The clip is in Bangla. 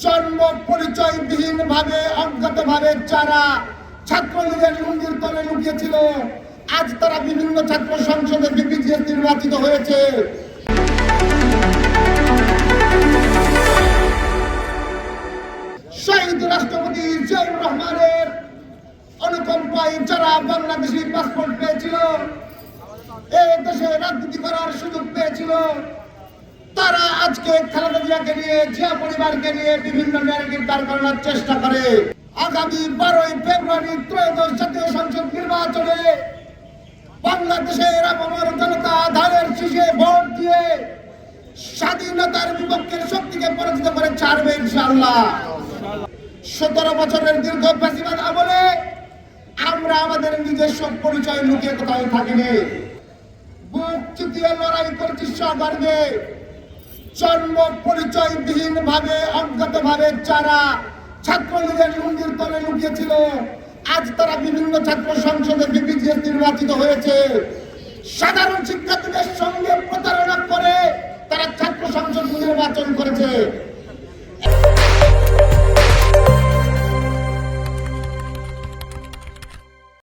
জন্ম পরিচয়বিহীন ভাবে অজ্ঞাত ভাবে যারা ছাত্রলীগের লুঙ্গির তলে লুকিয়েছিল, আজ তারা বিভিন্ন ছাত্র সংসদে বিপিজিএস নির্বাচিত হয়েছে। শহীদ রাষ্ট্রপতি জিয়াউর রহমানের অনুকম্পায় যারা বাংলাদেশি পাসপোর্ট পেয়েছিল, এই দেশে রাজনীতি করার সুযোগ পেয়েছিল, তারা আজকে খালেদা জিয়াকে নিয়ে, জিয়া পরিবারকে নিয়ে বিভিন্ন ন্যারেটিভ দাঁড় করানোর চেষ্টা করে। আগামী 12ই ফেব্রুয়ারি ত্রয়োদশ জাতীয় সংসদ নির্বাচনে বাংলাদেশের আপামর জনতা ধানের শীষে ভোট দিয়ে স্বাধীনতার বিপক্ষের শক্তিকে পরাজিত করে ছাড়বে ইনশাআল্লাহ। 17 বছরের দীর্ঘ ফ্যাসিবাদ আমলে আমরা আমাদের নিজস্ব পরিচয় লুকিয়ে কোথাও থাকিনি। বুক চিতিয়ে লড়াই করেছি সগর্বে। জন্ম পরিচয়বিহীন ভাবে অজ্ঞাত ভাবে যারা ছাত্রলীগের লুঙ্গির তলে লুকিয়েছিল, আজ তারা বিভিন্ন ছাত্র সংসদে বিপিজিএস নির্বাচিত হয়েছে। সাধারণ শিক্ষার্থীদের